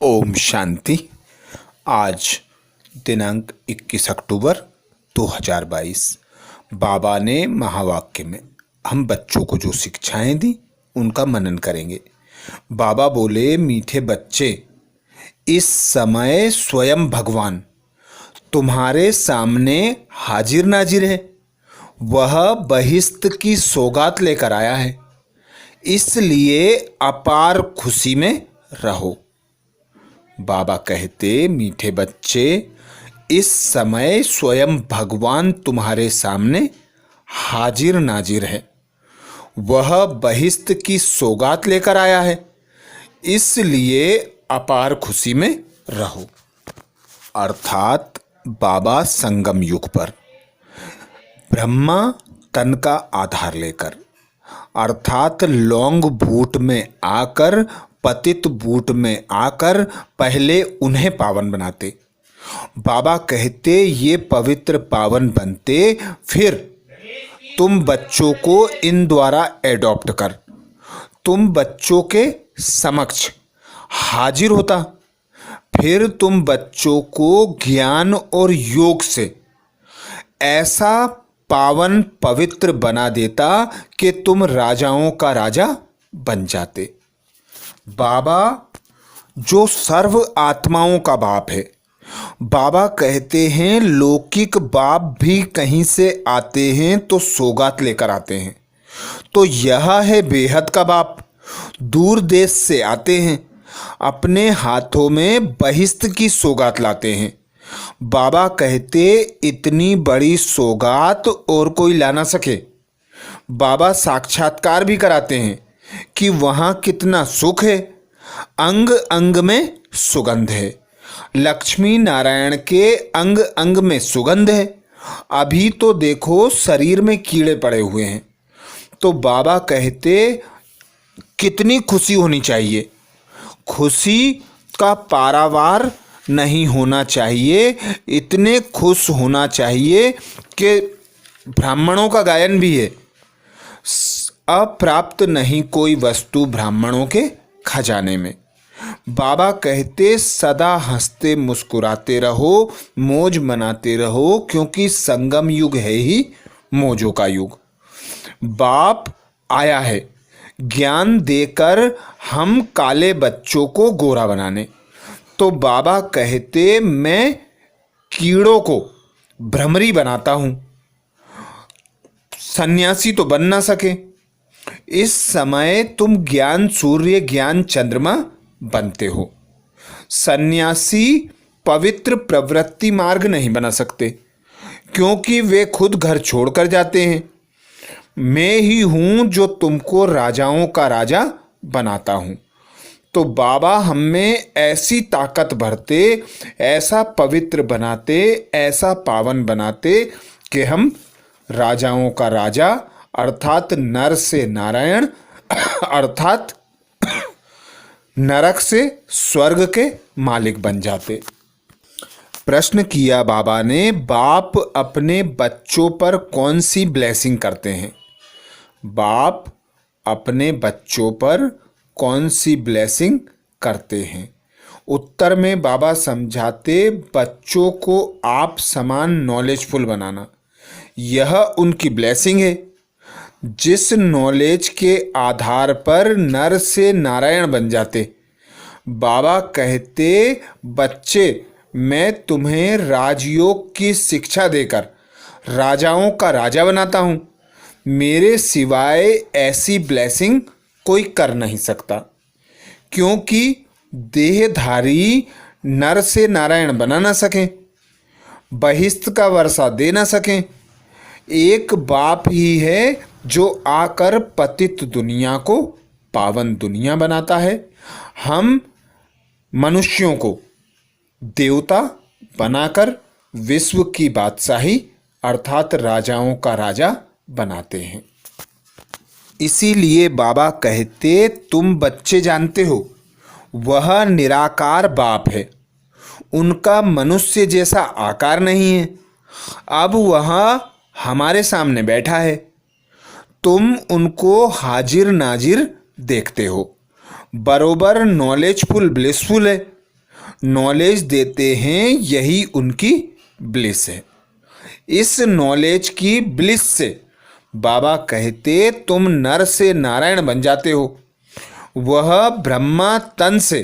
ओम शांति। आज दिनांक 21 अक्टूबर 2022 बाबा ने महावाक्य में हम बच्चों को जो शिक्षाएं दी उनका मनन करेंगे। बाबा बोले, मीठे बच्चे, इस समय स्वयं भगवान तुम्हारे सामने हाजिर नाजिर है। वह बहिश्त की सौगात लेकर आया है, इसलिए अपार खुशी में रहो। बाबा कहते, मीठे बच्चे, इस समय स्वयं भगवान तुम्हारे सामने हाजिर नाजिर है। वह बहिश्त की सौगात लेकर आया है, इसलिए अपार खुशी में रहो। अर्थात बाबा संगम युग पर ब्रह्मा तन का आधार लेकर, अर्थात लौंग बूट में आकर, पतित बूट में आकर पहले उन्हें पावन बनाते। बाबा कहते, ये पवित्र पावन बनते, फिर तुम बच्चों को इन द्वारा एडॉप्ट कर तुम बच्चों के समक्ष हाजिर होता। फिर तुम बच्चों को ज्ञान और योग से ऐसा पावन पवित्र बना देता कि तुम राजाओं का राजा बन जाते। बाबा जो सर्व आत्माओं का बाप है, बाबा कहते हैं लौकिक बाप भी कहीं से आते हैं तो सौगात लेकर आते हैं, तो यह है बेहद का बाप। दूर देश से आते हैं, अपने हाथों में बहिश्त की सौगात लाते हैं। बाबा कहते, इतनी बड़ी सौगात और कोई ला ना सके। बाबा साक्षात्कार भी कराते हैं कि वहाँ कितना सुख है, अंग अंग में सुगंध है। लक्ष्मी नारायण के अंग अंग में सुगंध है। अभी तो देखो शरीर में कीड़े पड़े हुए हैं, तो बाबा कहते कितनी खुशी होनी चाहिए। खुशी का पारावार नहीं होना चाहिए, इतने खुश होना चाहिए कि ब्राह्मणों का गायन भी है, अप्राप्त नहीं कोई वस्तु ब्राह्मणों के खजाने में। बाबा कहते, सदा हंसते मुस्कुराते रहो, मौज मनाते रहो, क्योंकि संगम युग है ही मौजों का युग। बाप आया है ज्ञान देकर हम काले बच्चों को गोरा बनाने। तो बाबा कहते, मैं कीड़ों को भ्रमरी बनाता हूँ, सन्यासी तो बन ना सके। इस समय तुम ज्ञान सूर्य ज्ञान चंद्रमा बनते हो। सन्यासी पवित्र प्रवृत्ति मार्ग नहीं बना सकते, क्योंकि वे खुद घर छोड़कर जाते हैं। मैं ही हूँ जो तुमको राजाओं का राजा बनाता हूँ। तो बाबा हमें ऐसी ताकत भरते, ऐसा पवित्र बनाते, ऐसा पावन बनाते कि हम राजाओं का राजा अर्थात नर से नारायण अर्थात नरक से स्वर्ग के मालिक बन जाते। प्रश्न किया बाबा ने, बाप अपने बच्चों पर कौन सी ब्लेसिंग करते हैं? बाप अपने बच्चों पर कौन सी ब्लेसिंग करते हैं? उत्तर में बाबा समझाते, बच्चों को आप समान नॉलेजफुल बनाना, यह उनकी ब्लेसिंग है। जिस नॉलेज के आधार पर नर से नारायण बन जाते। बाबा कहते, बच्चे, मैं तुम्हें राजयोग की शिक्षा देकर राजाओं का राजा बनाता हूँ। मेरे सिवाय ऐसी ब्लेसिंग कोई कर नहीं सकता, क्योंकि देहधारी नर से नारायण बना ना सकें, बहिश्त का वर्षा दे ना सकें। एक बाप ही है जो आकर पतित दुनिया को पावन दुनिया बनाता है। हम मनुष्यों को देवता बनाकर विश्व की बादशाही अर्थात राजाओं का राजा बनाते हैं। इसीलिए बाबा कहते, तुम बच्चे जानते हो वह निराकार बाप है, उनका मनुष्य जैसा आकार नहीं है। अब वह हमारे सामने बैठा है, तुम उनको हाजिर नाजिर देखते हो, बरोबर नॉलेजफुल ब्लिसफुल है। नॉलेज देते हैं, यही उनकी ब्लिस है। इस नॉलेज की ब्लिस से बाबा कहते तुम नर से नारायण बन जाते हो। वह ब्रह्मा तन से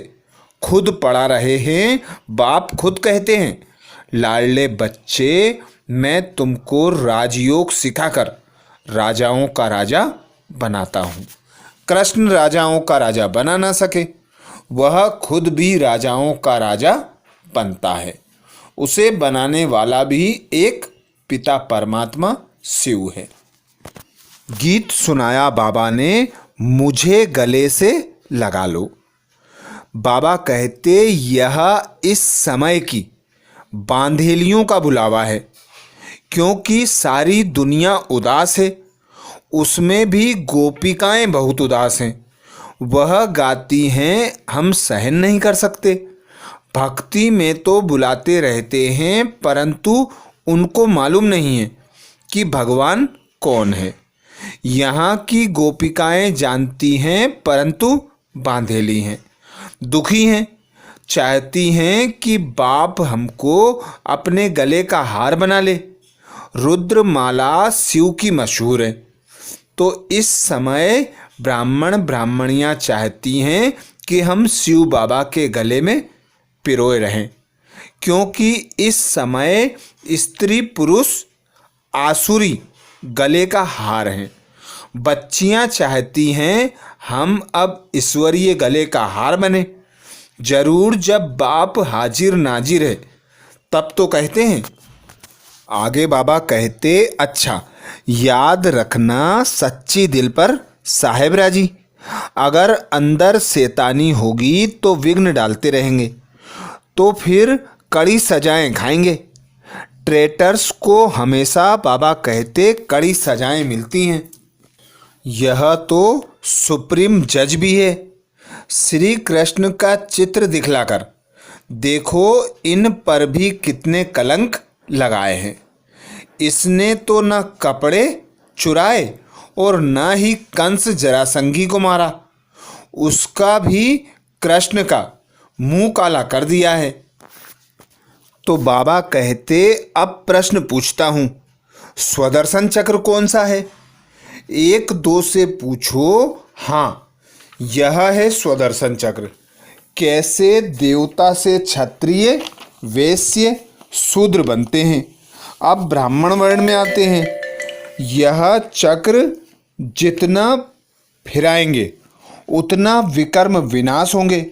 खुद पढ़ा रहे हैं। बाप खुद कहते हैं, लाडले बच्चे, मैं तुमको राजयोग सिखाकर राजाओं का राजा बनाता हूँ। कृष्ण राजाओं का राजा बना ना सके, वह खुद भी राजाओं का राजा बनता है। उसे बनाने वाला भी एक पिता परमात्मा शिव है। गीत सुनाया बाबा ने, मुझे गले से लगा लो। बाबा कहते यह इस समय की बांधेलियों का बुलावा है, क्योंकि सारी दुनिया उदास है। उसमें भी गोपिकाएं बहुत उदास हैं। वह गाती हैं, हम सहन नहीं कर सकते। भक्ति में तो बुलाते रहते हैं, परंतु उनको मालूम नहीं है कि भगवान कौन है। यहाँ की गोपिकाएं जानती हैं, परंतु बांधेली हैं, दुखी हैं, चाहती हैं कि बाप हमको अपने गले का हार बना ले। रुद्रमाला शिव की मशहूर है, तो इस समय ब्राह्मण ब्राह्मणियाँ चाहती हैं कि हम शिव बाबा के गले में पिरोए रहें, क्योंकि इस समय स्त्री पुरुष आसुरी गले का हार हैं। बच्चियां चाहती हैं हम अब ईश्वरीय गले का हार बने। जरूर जब बाप हाजिर नाजिर है तब तो कहते हैं। आगे बाबा कहते, अच्छा याद रखना सच्ची दिल पर साहेब राजी। अगर अंदर शैतानी होगी तो विघ्न डालते रहेंगे, तो फिर कड़ी सजाएं खाएंगे। ट्रेटर्स को हमेशा बाबा कहते कड़ी सजाएं मिलती हैं। यह तो सुप्रीम जज भी है। श्री कृष्ण का चित्र दिखलाकर देखो इन पर भी कितने कलंक लगाए हैं। इसने तो न कपड़े चुराए और न ही कंस जरासंगी को मारा, उसका भी कृष्ण का मुंह काला कर दिया है। तो बाबा कहते अब प्रश्न पूछता हूँ, स्वदर्शन चक्र कौन सा है? एक दो से पूछो। हाँ, यह है स्वदर्शन चक्र। कैसे देवता से क्षत्रिय, वैश्य, शूद्र बनते हैं, अब ब्राह्मण वर्ण में आते हैं। यह चक्र जितना फिराएंगे उतना विकर्म विनाश होंगे।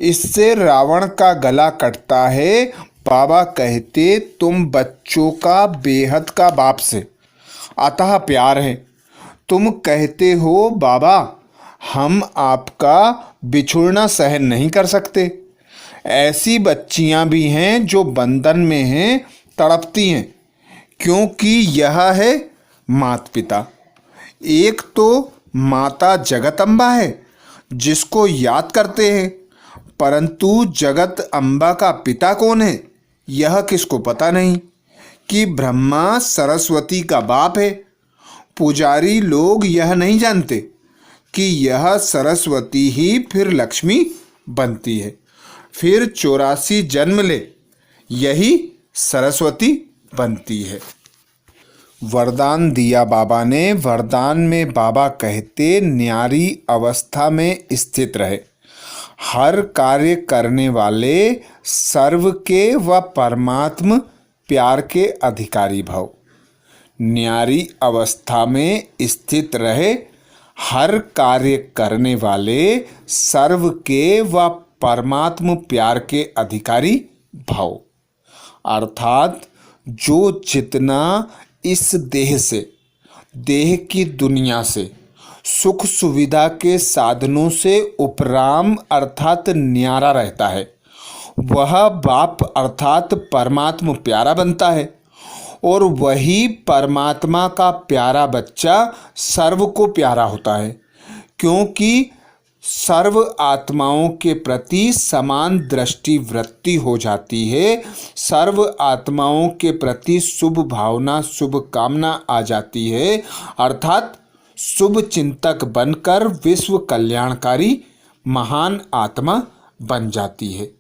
इससे रावण का गला कटता है। बाबा कहते तुम बच्चों का बेहद का बाप से अतः प्यार है। तुम कहते हो बाबा हम आपका बिछुड़ना सहन नहीं कर सकते। ऐसी बच्चियां भी हैं जो बंधन में हैं, तड़पती हैं, क्योंकि यह है माता पिता। एक तो माता जगत अम्बा है जिसको याद करते हैं, परंतु जगत अम्बा का पिता कौन है यह किसको पता नहीं कि ब्रह्मा सरस्वती का बाप है। पुजारी लोग यह नहीं जानते कि यह सरस्वती ही फिर लक्ष्मी बनती है, फिर 84 जन्म ले यही सरस्वती बनती है। वरदान दिया बाबा ने। वरदान में बाबा कहते न्यारी अवस्था में स्थित रहे, हर कार्य करने वाले, सर्व के व परमात्म प्यार के अधिकारी भव। न्यारी अवस्था में स्थित रहे, हर कार्य करने वाले, सर्व के व परमात्म प्यार के अधिकारी भव। अर्थात जो जितना इस देह से, देह की दुनिया से, सुख सुविधा के साधनों से उपराम अर्थात न्यारा रहता है, वह बाप अर्थात परमात्मा प्यारा बनता है। और वही परमात्मा का प्यारा बच्चा सर्व को प्यारा होता है, क्योंकि सर्व आत्माओं के प्रति समान दृष्टि वृत्ति हो जाती है। सर्व आत्माओं के प्रति शुभ भावना, शुभ कामना आ जाती है, अर्थात शुभ चिंतक बनकर विश्व कल्याणकारी महान आत्मा बन जाती है।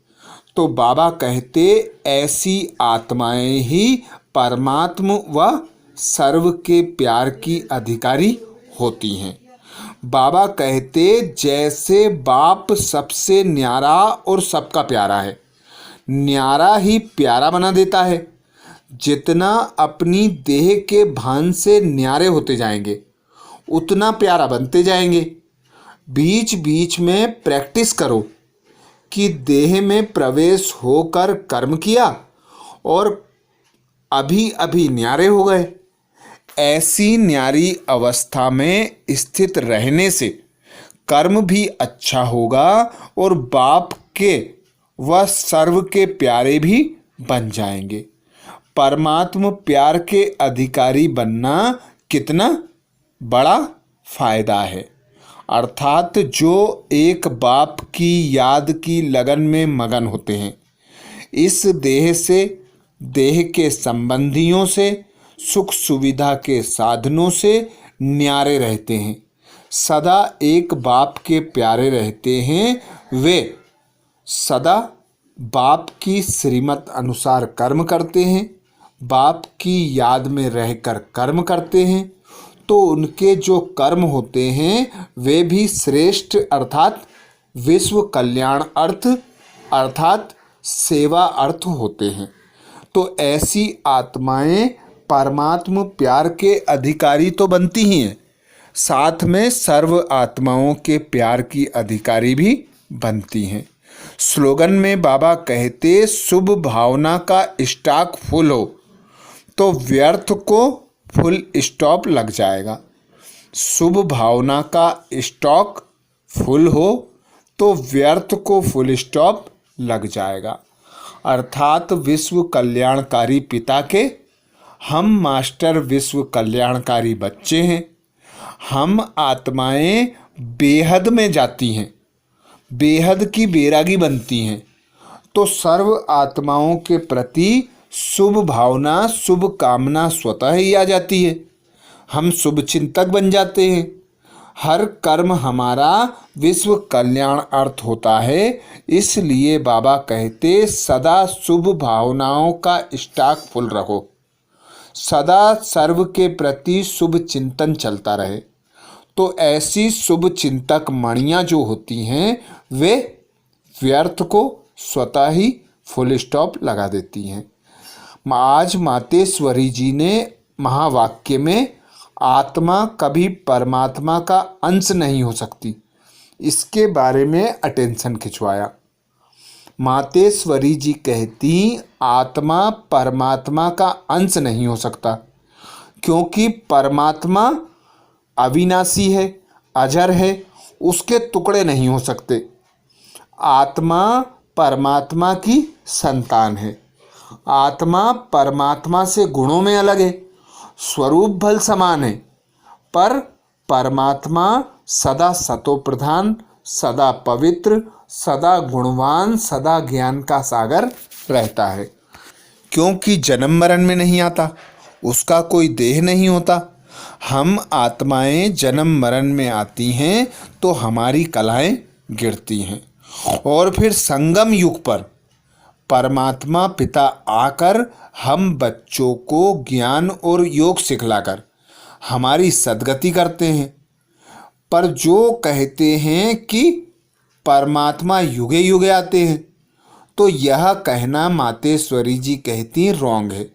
तो बाबा कहते ऐसी आत्माएं ही परमात्मा व सर्व के प्यार की अधिकारी होती हैं। बाबा कहते जैसे बाप सबसे न्यारा और सबका प्यारा है, न्यारा ही प्यारा बना देता है। जितना अपनी देह के भान से न्यारे होते जाएंगे उतना प्यारा बनते जाएंगे। बीच बीच में प्रैक्टिस करो कि देह में प्रवेश होकर कर्म किया और अभी अभी न्यारे हो गए। ऐसी न्यारी अवस्था में स्थित रहने से कर्म भी अच्छा होगा और बाप के व सर्व के प्यारे भी बन जाएंगे। परमात्मा प्यार के अधिकारी बनना कितना बड़ा फायदा है। अर्थात जो एक बाप की याद की लगन में मगन होते हैं, इस देह से, देह के संबंधियों से, सुख सुविधा के साधनों से न्यारे रहते हैं, सदा एक बाप के प्यारे रहते हैं, वे सदा बाप की श्रीमत अनुसार कर्म करते हैं, बाप की याद में रहकर कर्म करते हैं, तो उनके जो कर्म होते हैं वे भी श्रेष्ठ अर्थात विश्व कल्याण अर्थ अर्थात सेवा अर्थ होते हैं। तो ऐसी आत्माएं परमात्मा प्यार के अधिकारी तो बनती ही हैं, साथ में सर्व आत्माओं के प्यार की अधिकारी भी बनती हैं। स्लोगन में बाबा कहते शुभ भावना का स्टॉक फुल हो तो व्यर्थ को फुल स्टॉप लग जाएगा। शुभ भावना का स्टॉक फुल हो तो व्यर्थ को फुल स्टॉप लग जाएगा। अर्थात विश्व कल्याणकारी पिता के हम मास्टर विश्व कल्याणकारी बच्चे हैं। हम आत्माएं बेहद में जाती हैं, बेहद की बैरागी बनती हैं, तो सर्व आत्माओं के प्रति शुभ भावना शुभ कामना स्वतः ही आ जाती है। हम शुभ चिंतक बन जाते हैं। हर कर्म हमारा विश्व कल्याण अर्थ होता है। इसलिए बाबा कहते सदा शुभ भावनाओं का स्टॉक फुल रखो, सदा सर्व के प्रति शुभ चिंतन चलता रहे। तो ऐसी शुभ चिंतक मणियाँ जो होती हैं वे व्यर्थ को स्वतः ही फुल स्टॉप लगा देती हैं। आज मातेश्वरी जी ने महावाक्य में आत्मा कभी परमात्मा का अंश नहीं हो सकती, इसके बारे में अटेंशन खिंचवाया। मातेश्वरी जी कहती आत्मा परमात्मा का अंश नहीं हो सकता, क्योंकि परमात्मा अविनाशी है, अजर है, उसके टुकड़े नहीं हो सकते। आत्मा परमात्मा की संतान है। आत्मा परमात्मा से गुणों में अलग है, स्वरूप भल समान है, पर परमात्मा सदा सतो प्रधान, सदा पवित्र, सदा गुणवान, सदा ज्ञान का सागर रहता है। क्योंकि जन्म मरण में नहीं आता, उसका कोई देह नहीं होता। हम आत्माएं जन्म मरण में आती हैं तो हमारी कलाएं गिरती हैं और फिर संगम युग पर परमात्मा पिता आकर हम बच्चों को ज्ञान और योग सिखलाकर हमारी सद्गति करते हैं। पर जो कहते हैं कि परमात्मा युगे युगे आते हैं, तो यह कहना मातेश्वरी जी कहती रॉन्ग है।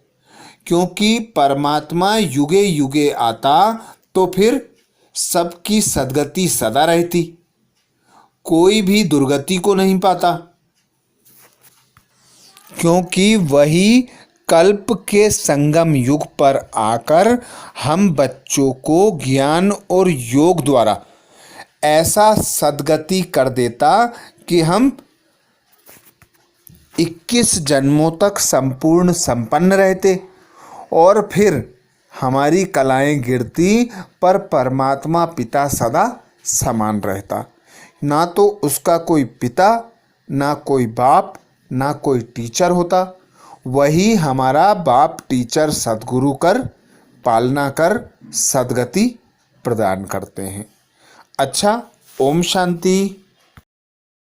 क्योंकि परमात्मा युगे युगे आता तो फिर सबकी सद्गति सदा रहती, कोई भी दुर्गति को नहीं पाता। क्योंकि वही कल्प के संगम युग पर आकर हम बच्चों को ज्ञान और योग द्वारा ऐसा सद्गति कर देता कि हम 21 जन्मों तक संपूर्ण संपन्न रहते और फिर हमारी कलाएं गिरती, पर परमात्मा पिता सदा समान रहता। ना तो उसका कोई पिता, ना कोई बाप, ना कोई टीचर होता। वही हमारा बाप टीचर सद्गुरु कर पालना कर सद्गति प्रदान करते हैं। अच्छा, ओम शांति।